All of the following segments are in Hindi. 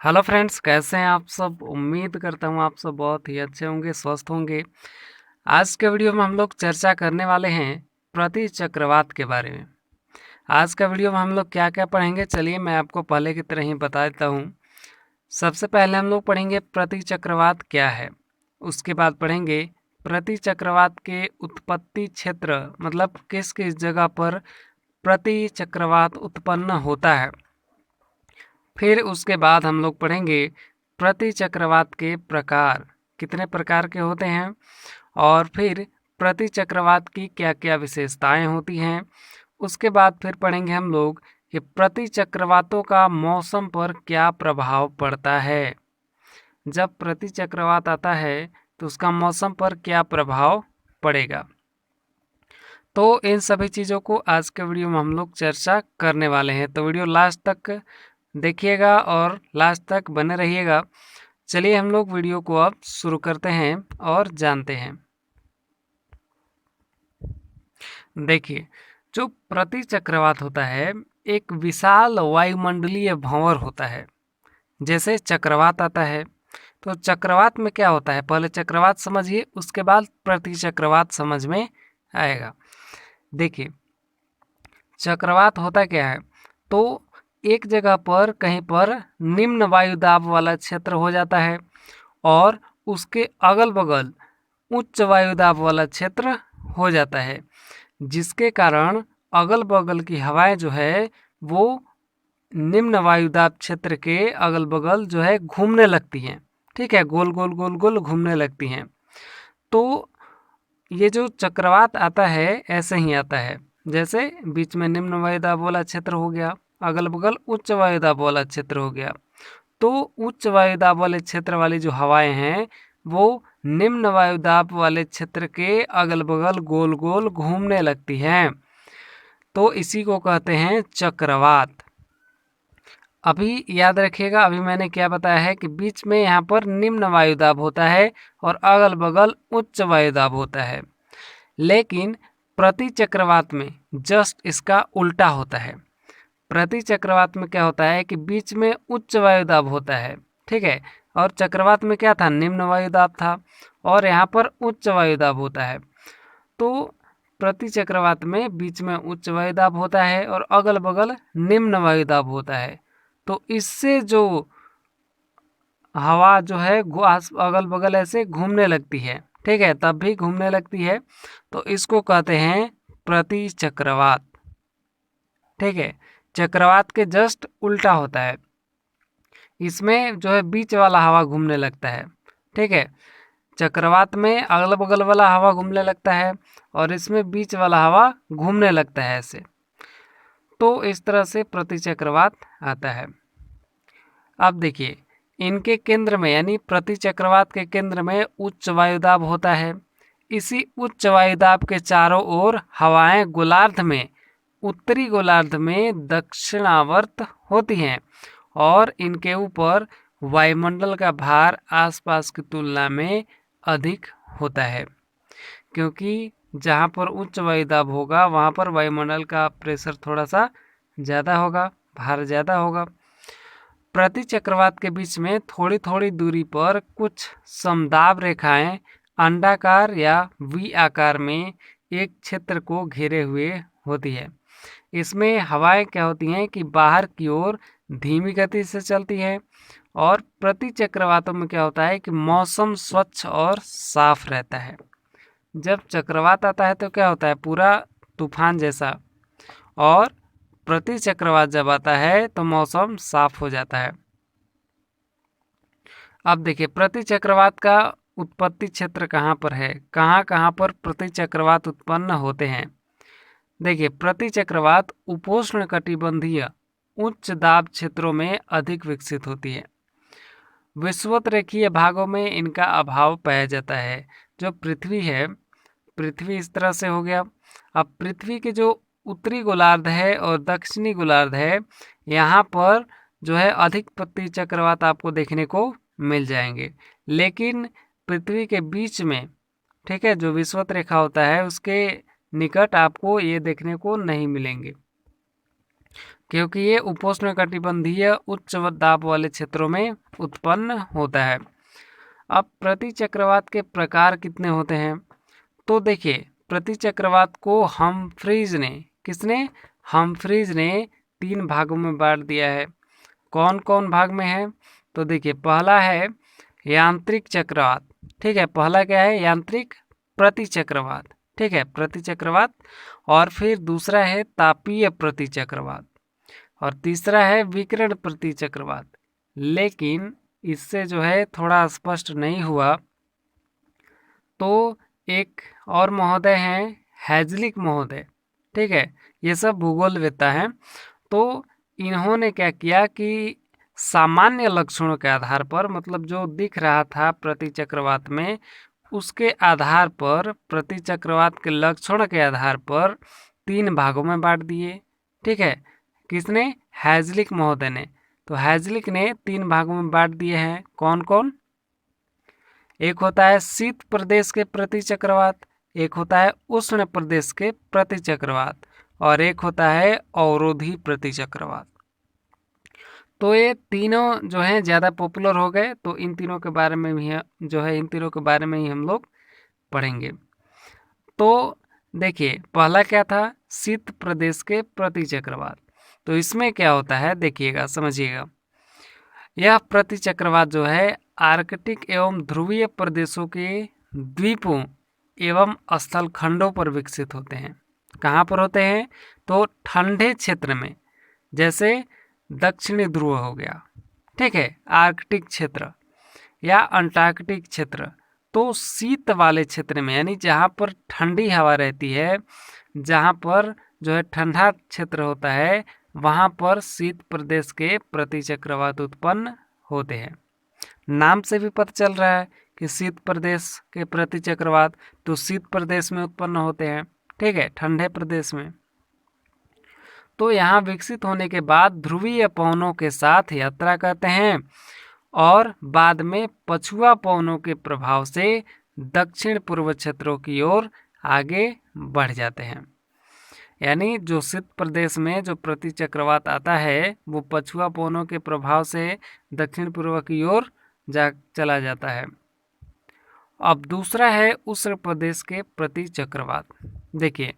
हेलो फ्रेंड्स, कैसे हैं आप सब। उम्मीद करता हूँ आप सब बहुत ही अच्छे होंगे, स्वस्थ होंगे। आज के वीडियो में हम लोग चर्चा करने वाले हैं प्रति चक्रवात के बारे में। आज का वीडियो में हम लोग क्या क्या पढ़ेंगे, चलिए मैं आपको पहले की तरह ही बता देता हूँ। सबसे पहले हम लोग पढ़ेंगे प्रति चक्रवात क्या है। उसके बाद पढ़ेंगे प्रति चक्रवात के उत्पत्ति क्षेत्र, मतलब किस किस जगह पर प्रति चक्रवात उत्पन्न होता है। फिर उसके बाद हम लोग पढ़ेंगे प्रति चक्रवात के प्रकार, कितने प्रकार के होते हैं, और फिर प्रति चक्रवात की क्या क्या विशेषताएं होती हैं। उसके बाद फिर पढ़ेंगे हम लोग कि प्रति चक्रवातों का मौसम पर क्या प्रभाव पड़ता है। जब प्रति चक्रवात आता है तो उसका मौसम पर क्या प्रभाव पड़ेगा। तो इन सभी चीज़ों को आज के वीडियो में हम लोग चर्चा करने वाले हैं, तो वीडियो लास्ट तक देखिएगा और लास्ट तक बने रहिएगा। चलिए हम लोग वीडियो को अब शुरू करते हैं और जानते हैं। देखिए, जो प्रति चक्रवात होता है एक विशाल वायुमंडलीय भंवर होता है। जैसे चक्रवात आता है तो चक्रवात में क्या होता है, पहले चक्रवात समझिए, उसके बाद प्रति चक्रवात समझ में आएगा। देखिए, चक्रवात होता क्या है, तो एक जगह पर कहीं पर निम्न वायुदाब वाला क्षेत्र हो जाता है और उसके अगल बगल उच्च वायुदाब वाला क्षेत्र हो जाता है, जिसके कारण अगल बगल की हवाएं जो है वो निम्न वायुदाब क्षेत्र के अगल बगल जो है घूमने लगती हैं। ठीक है, गोल गोल गोल गोल घूमने लगती हैं। तो ये जो चक्रवात आता है ऐसे ही आता है, जैसे बीच में निम्न वायुदाब वाला क्षेत्र हो गया, अगल बगल उच्च वायुदाब वाला क्षेत्र हो गया। तो उच्च वायुदाब वाले क्षेत्र वाली जो हवाएं हैं वो निम्न वायुदाब वाले क्षेत्र के अगल बगल गोल गोल घूमने लगती हैं, तो इसी को कहते हैं चक्रवात। अभी याद रखिएगा, अभी मैंने क्या बताया है कि बीच में यहाँ पर निम्न वायुदाब होता है और अगल बगल उच्च वायुदाब होता है, लेकिन प्रति चक्रवात में जस्ट इसका उल्टा होता है। प्रति चक्रवात में क्या होता है कि बीच में उच्च वायुदाब होता है, ठीक है, और चक्रवात में क्या था, निम्न वायुदाब था, और यहाँ पर उच्च वायुदाब होता है। तो प्रति चक्रवात में बीच में उच्च वायुदाब होता है और अगल बगल निम्न वायुदाब होता है। तो इससे जो हवा जो है अगल बगल ऐसे घूमने लगती है, ठीक है, तब भी घूमने लगती है, तो इसको कहते हैं प्रति चक्रवात। ठीक है, चक्रवात के जस्ट उल्टा होता है, इसमें जो है बीच वाला हवा घूमने लगता है। ठीक है, चक्रवात में अगल बगल वाला हवा घूमने लगता है और इसमें बीच वाला हवा घूमने लगता है ऐसे। तो इस तरह से प्रति चक्रवात आता है। अब देखिए, इनके केंद्र में यानी प्रति चक्रवात के केंद्र में उच्च वायुदाब होता है। इसी उच्च वायुदाब के चारों ओर हवाएं गोलार्ध में, उत्तरी गोलार्ध में दक्षिणावर्त होती हैं और इनके ऊपर वायुमंडल का भार आसपास की तुलना में अधिक होता है, क्योंकि जहाँ पर उच्च वायुदाब होगा वहाँ पर वायुमंडल का प्रेशर थोड़ा सा ज़्यादा होगा, भार ज़्यादा होगा। प्रति चक्रवात के बीच में थोड़ी थोड़ी दूरी पर कुछ समदाब रेखाएं अंडाकार या वी आकार में एक क्षेत्र को घेरे हुए होती है। इसमें हवाएं क्या होती हैं कि बाहर की ओर धीमी गति से चलती है, और प्रति चक्रवातों में क्या होता है कि मौसम स्वच्छ और साफ रहता है। जब चक्रवात आता है तो क्या होता है, पूरा तूफान जैसा, और प्रति चक्रवात जब आता है तो मौसम साफ हो जाता है। अब देखिए, प्रति चक्रवात का उत्पत्ति क्षेत्र कहाँ पर है, कहाँ कहाँ पर प्रति चक्रवात उत्पन्न होते हैं। देखिए, प्रति चक्रवात उपोष्ण कटिबंधीय उच्च दाब क्षेत्रों में अधिक विकसित होती है। विषुवत रेखीय भागों में इनका अभाव पाया जाता है। जो पृथ्वी है, पृथ्वी इस तरह से हो गया। अब पृथ्वी के जो उत्तरी गोलार्ध है और दक्षिणी गोलार्ध है, यहाँ पर जो है अधिक प्रति चक्रवात आपको देखने को मिल जाएंगे, लेकिन पृथ्वी के बीच में, ठीक है, जो विषुवत रेखा होता है उसके निकट आपको ये देखने को नहीं मिलेंगे। क्योंकि ये उपोष्णकटिबंधीय उच्च दाब वाले क्षेत्रों में उत्पन्न होता है। अब प्रति चक्रवात के प्रकार कितने होते हैं? तो देखिए, प्रति चक्रवात को हम्फ्रीज ने 3 भागों में बांट दिया है। कौन कौन भाग में है? तो देखिए, पहला है यांत्रिक चक्रवात। ठीक है, पहला क्या है? यांत्रिक प्रति चक्रवात। ठीक है, प्रति चक्रवात। और फिर दूसरा है तापीय प्रति चक्रवात, और तीसरा है विकिरण प्रति चक्रवात। लेकिन इससे जो है थोड़ा स्पष्ट नहीं हुआ, तो एक और महोदय हैं हैजलिक महोदय। ठीक है, ये सब भूगोलवेत्ता हैं। तो इन्होंने क्या किया कि सामान्य लक्षणों के आधार पर, मतलब जो दिख रहा था प्रति चक्रवात में, उसके आधार पर, प्रति चक्रवात के लक्षण के आधार पर 3 भागों में बांट दिए। ठीक है, किसने? हैजलिक महोदय ने। तो हैजलिक ने 3 भागों में बांट दिए हैं। कौन कौन? एक होता है शीत प्रदेश के प्रति चक्रवात, एक होता है उष्ण प्रदेश के प्रति चक्रवात, और एक होता है अवरोधी प्रति चक्रवात। तो ये तीनों जो हैं ज़्यादा पॉपुलर हो गए, तो इन तीनों के बारे में भी इन तीनों के बारे में ही हम लोग पढ़ेंगे। तो देखिए, पहला क्या था? शीत प्रदेश के प्रति चक्रवात। तो इसमें क्या होता है, देखिएगा, समझिएगा। यह प्रति चक्रवात जो है आर्कटिक एवं ध्रुवीय प्रदेशों के द्वीपों एवं स्थल खंडों पर विकसित होते हैं। कहाँ पर होते हैं? तो ठंडे क्षेत्र में, जैसे दक्षिणी ध्रुव हो गया, ठीक है, आर्कटिक क्षेत्र या अंटार्कटिक क्षेत्र। तो शीत वाले क्षेत्र में, यानी जहाँ पर ठंडी हवा रहती है, जहाँ पर जो है ठंडा क्षेत्र होता है, वहाँ पर शीत प्रदेश के प्रति चक्रवात उत्पन्न होते हैं। नाम से भी पता चल रहा है कि शीत प्रदेश के प्रति चक्रवात, तो शीत प्रदेश में उत्पन्न होते हैं। ठीक है, ठंडे प्रदेश में। तो यहाँ विकसित होने के बाद ध्रुवीय पवनों के साथ यात्रा करते हैं और बाद में पछुआ पवनों के प्रभाव से दक्षिण पूर्व क्षेत्रों की ओर आगे बढ़ जाते हैं। यानी जो शीत प्रदेश में जो प्रति चक्रवात आता है, वो पछुआ पवनों के प्रभाव से दक्षिण पूर्व की ओर चला जाता है। अब दूसरा है उष्ण प्रदेश के प्रति चक्रवात। देखिए,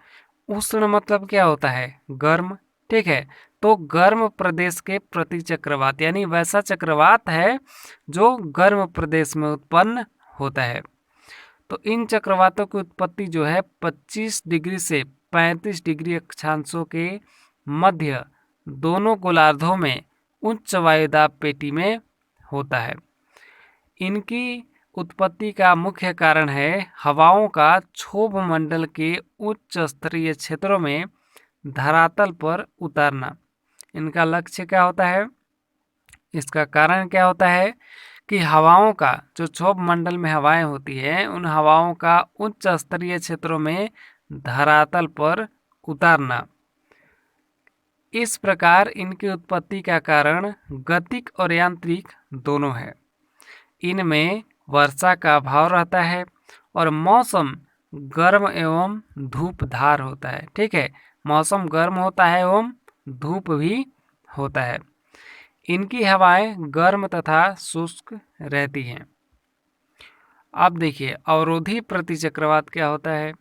उष्ण मतलब क्या होता है? गर्म। ठीक है, तो गर्म प्रदेश के प्रति चक्रवात, यानी वैसा चक्रवात है जो गर्म प्रदेश में उत्पन्न होता है। तो इन चक्रवातों की उत्पत्ति जो है 25 डिग्री से 35 डिग्री अक्षांशों के मध्य दोनों गोलार्धों में उच्च वायुदाब पेटी में होता है। इनकी उत्पत्ति का मुख्य कारण है हवाओं का क्षोभ मंडल के उच्च स्तरीय क्षेत्रों में धरातल पर उतारना। इनका लक्ष्य क्या होता है? इसका कारण क्या होता है कि हवाओं का जो क्षोभ मंडल में हवाएं होती हैं, उन हवाओं का उच्च स्तरीय क्षेत्रों में धरातल पर उतारना। इस प्रकार इनकी उत्पत्ति का कारण गतिक और यांत्रिक दोनों है। इनमें वर्षा का अभाव रहता है और मौसम गर्म एवं धूपधार होता है। ठीक है, मौसम गर्म होता है एवं धूप भी होता है। इनकी हवाएं गर्म तथा शुष्क रहती हैं। अब देखिए, अवरोधी प्रतिचक्रवात क्या होता है?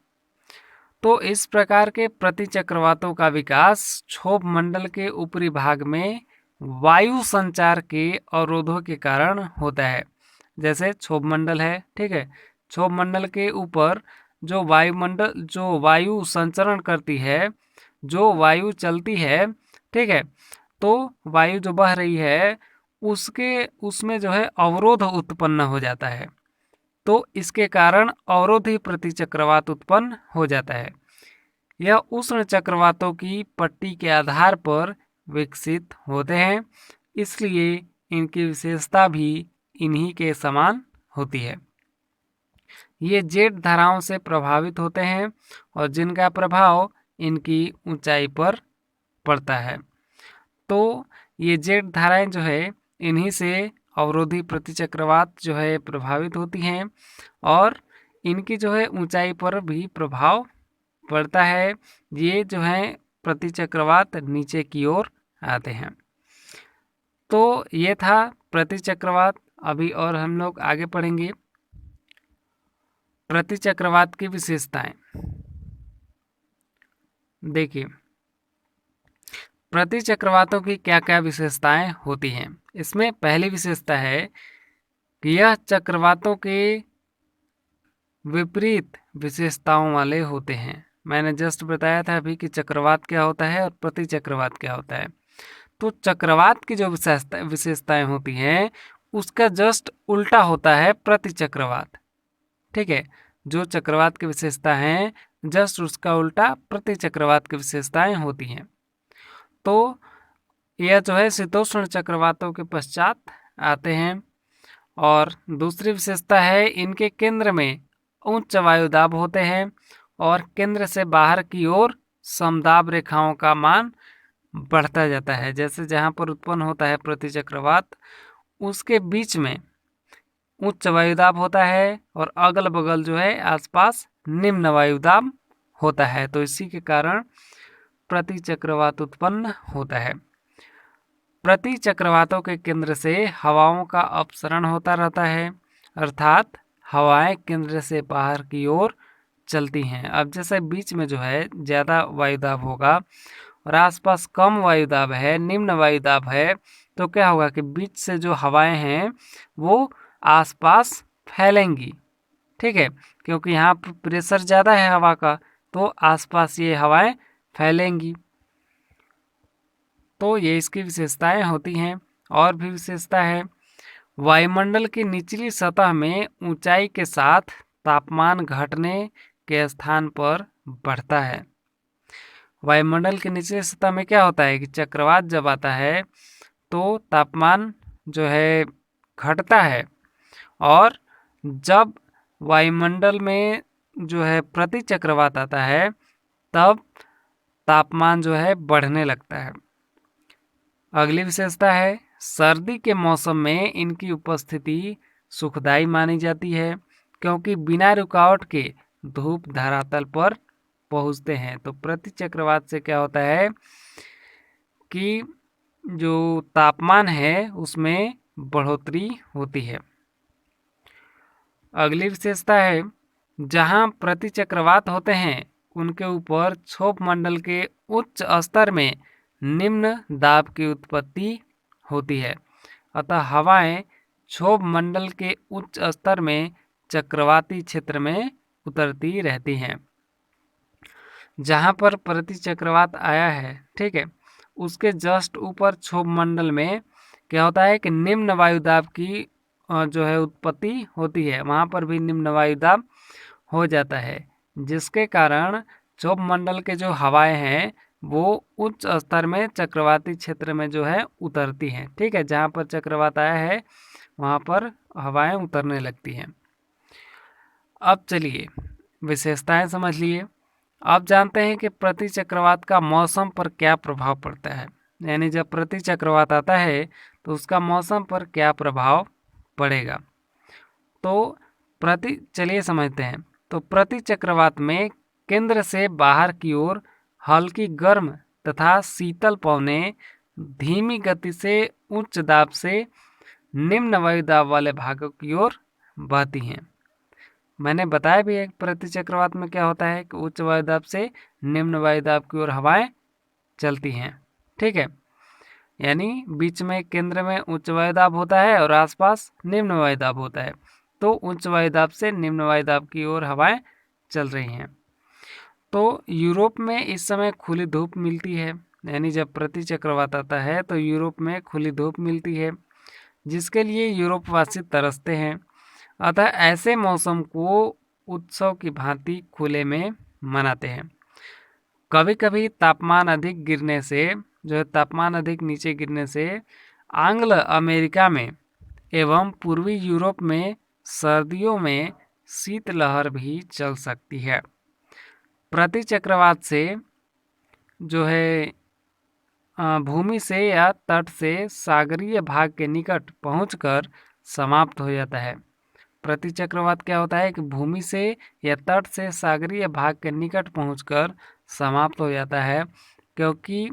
तो इस प्रकार के प्रतिचक्रवातों का विकास क्षोभ मंडल के ऊपरी भाग में वायु संचार के अवरोधों के कारण होता है। जैसे क्षोभ मंडल है, ठीक है, क्षोभ मंडल के ऊपर जो वायु संचरण करती है, जो वायु चलती है, ठीक है, तो वायु जो बह रही है उसमें जो है अवरोध उत्पन्न हो जाता है। तो इसके कारण अवरोधी प्रतिचक्रवात उत्पन्न हो जाता है। यह उष्ण चक्रवातों की पट्टी के आधार पर विकसित होते हैं, इसलिए इनकी विशेषता भी इन्हीं के समान होती है। ये जेट धाराओं से प्रभावित होते हैं और जिनका प्रभाव इनकी ऊंचाई पर पड़ता है। तो ये जेट धाराएं जो है, इन्हीं से अवरोधी प्रतिचक्रवात जो है प्रभावित होती हैं और इनकी जो है ऊंचाई पर भी प्रभाव पड़ता है। ये जो है प्रतिचक्रवात नीचे की ओर आते हैं। तो ये था प्रतिचक्रवात। अभी और हम लोग आगे पढ़ेंगे प्रतिचक्रवात की विशेषताएं। देखिए, प्रतिचक्रवातों की क्या क्या विशेषताएं होती हैं। इसमें पहली विशेषता है कि यह चक्रवातों के विपरीत विशेषताओं वाले होते हैं। मैंने जस्ट बताया था अभी कि चक्रवात क्या होता है और प्रतिचक्रवात क्या होता है। तो चक्रवात की जो विशेषताएं होती हैं उसका जस्ट उल्टा होता है प्रतिचक्रवात। ठीक है, जो चक्रवात की विशेषता हैं जस्ट उसका उल्टा प्रतिचक्रवात की विशेषताएं होती हैं। तो यह जो है शीतोष्ण चक्रवातों के पश्चात आते हैं। और दूसरी विशेषता है इनके केंद्र में उच्च वायुदाब होते हैं और केंद्र से बाहर की ओर समदाब रेखाओं का मान बढ़ता जाता है। जैसे जहाँ पर उत्पन्न होता है प्रतिचक्रवात उसके बीच में उच्च वायुदाब होता है और अगल बगल जो है आसपास निम्न वायुदाब होता है। तो इसी के कारण प्रतिचक्रवात उत्पन्न होता है। प्रतिचक्रवातों के केंद्र से हवाओं का अपसरण होता रहता है, अर्थात हवाएं केंद्र से बाहर की ओर चलती हैं। अब जैसे बीच में जो है ज़्यादा वायुदाब होगा और आसपास कम वायुदाब है, निम्न वायुदाब है, तो क्या होगा कि बीच से जो हवाएं हैं वो आसपास फैलेंगी। ठीक है, क्योंकि यहाँ पर प्रेशर ज़्यादा है हवा का, तो आसपास ये हवाएं फैलेंगी। तो ये इसकी विशेषताएं होती हैं। और भी विशेषता है, वायुमंडल की निचली सतह में ऊंचाई के साथ तापमान घटने के स्थान पर बढ़ता है। वायुमंडल की निचली सतह में क्या होता है कि चक्रवात जब आता है तो तापमान जो है घटता है, और जब वायुमंडल में जो है प्रतिचक्रवात आता है तब तापमान जो है बढ़ने लगता है। अगली विशेषता है सर्दी के मौसम में इनकी उपस्थिति सुखदायी मानी जाती है, क्योंकि बिना रुकावट के धूप धरातल पर पहुंचते हैं। तो प्रतिचक्रवात से क्या होता है कि जो तापमान है उसमें बढ़ोतरी होती है। अगली विशेषता है जहां प्रतिचक्रवात होते हैं उनके ऊपर क्षोभ मंडल के उच्च स्तर में निम्न दाब की उत्पत्ति होती है। अतः हवाएं क्षोभ मंडल के उच्च स्तर में चक्रवाती क्षेत्र में उतरती रहती हैं। जहाँ पर प्रतिचक्रवात आया है, ठीक है, उसके जस्ट ऊपर क्षोभ मंडल में क्या होता है कि निम्न वायुदाब की जो है उत्पत्ति होती है। वहाँ पर भी निम्न वायुदाब हो जाता है, जिसके कारण क्षोभ मंडल के जो हवाएं हैं वो उच्च स्तर में चक्रवाती क्षेत्र में जो है उतरती हैं। ठीक है, जहाँ पर चक्रवात आया है वहाँ पर हवाएं उतरने लगती हैं। अब चलिए विशेषताएं समझ लिए। अब जानते हैं कि प्रतिचक्रवात का मौसम पर क्या प्रभाव पड़ता है। यानी जब प्रतिचक्रवात आता है तो उसका मौसम पर क्या प्रभाव पड़ेगा। तो चलिए समझते हैं। तो प्रतिचक्रवात में केंद्र से बाहर की ओर हल्की गर्म तथा शीतल पवनें धीमी गति से उच्च दाब से निम्न वायुदाब वाले भागों की ओर बहती हैं। मैंने बताया भी है प्रतिचक्रवात में क्या होता है कि उच्च वायुदाब से निम्न वायुदाब की ओर हवाएं चलती हैं। ठीक है, यानी बीच में केंद्र में उच्च वायुदाब होता है और आसपास निम्न वायुदाब होता है। तो उच्च वायुदाब से निम्न वायुदाब की ओर हवाएं चल रही हैं। तो यूरोप में इस समय खुली धूप मिलती है। यानी जब प्रतिचक्रवात आता है तो यूरोप में खुली धूप मिलती है, जिसके लिए यूरोपवासी तरसते हैं। अतः ऐसे मौसम को उत्सव की भांति खुले में मनाते हैं। कभी कभी तापमान अधिक गिरने से जो है तापमान अधिक नीचे गिरने से आंग्ल अमेरिका में एवं पूर्वी यूरोप में सर्दियों में शीतलहर भी चल सकती है। प्रतिचक्रवात से जो है भूमि से या तट से सागरीय भाग के निकट पहुंचकर समाप्त हो जाता है। प्रतिचक्रवात क्या होता है कि भूमि से या तट से सागरीय भाग के निकट पहुंचकर समाप्त हो जाता है, क्योंकि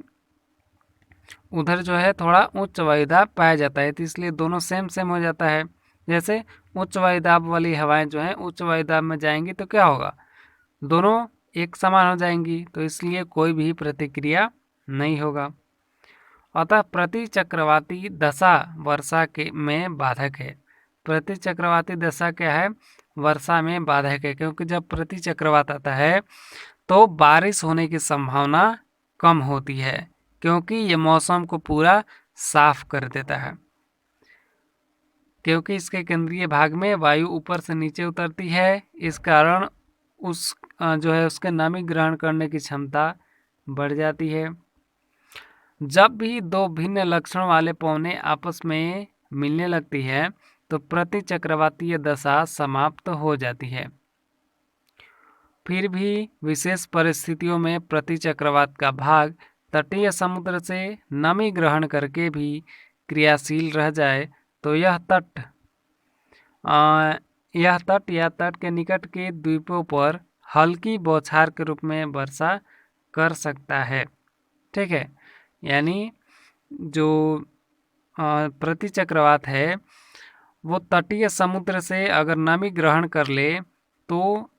उधर जो है थोड़ा उच्च वायुदाब पाया जाता है, तो इसलिए दोनों सेम सेम हो जाता है। जैसे उच्च वायुदाब वाली हवाएं जो हैं उच्च वायुदाब में जाएंगी तो क्या होगा, दोनों एक समान हो जाएंगी, तो इसलिए कोई भी प्रतिक्रिया नहीं होगा। अतः प्रति चक्रवाती दशा वर्षा के में बाधक है। प्रति चक्रवाती दशा क्या है, वर्षा में बाधक है, क्योंकि जब प्रति चक्रवात आता है तो बारिश होने की संभावना कम होती है, क्योंकि ये मौसम को पूरा साफ कर देता है। क्योंकि इसके केंद्रीय भाग में वायु ऊपर से नीचे उतरती है, इस कारण उस जो है उसके नमी ग्रहण करने की क्षमता बढ़ जाती है। जब भी दो भिन्न लक्षण वाले पवनें आपस में मिलने लगती है तो प्रति चक्रवातीय दशा समाप्त हो जाती है। फिर भी विशेष परिस्थितियों में प्रति चक्रवात का भाग तटीय समुद्र से नमी ग्रहण करके भी क्रियाशील रह जाए तो यह तट या तट के निकट के द्वीपों पर हल्की बौछार के रूप में वर्षा कर सकता है। ठीक है, यानी जो प्रति चक्रवात है वो तटीय समुद्र से अगर नमी ग्रहण कर ले तो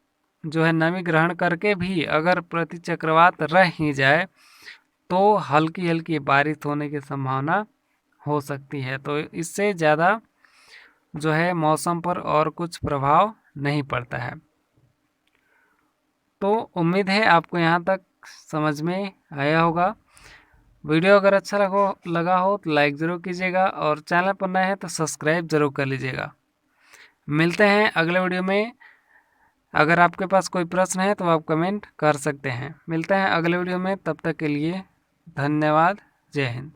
जो है नमी ग्रहण करके भी अगर प्रति चक्रवात रह ही जाए तो हल्की हल्की बारिश होने की संभावना हो सकती है। तो इससे ज़्यादा जो है मौसम पर और कुछ प्रभाव नहीं पड़ता है। तो उम्मीद है आपको यहाँ तक समझ में आया होगा। वीडियो अगर अच्छा लगा हो तो लाइक ज़रूर कीजिएगा और चैनल पर नए हैं तो सब्सक्राइब ज़रूर कर लीजिएगा। मिलते हैं अगले वीडियो में। अगर आपके पास कोई प्रश्न है तो आप कमेंट कर सकते हैं। मिलते हैं अगले वीडियो में, तब तक के लिए धन्यवाद। जय हिंद।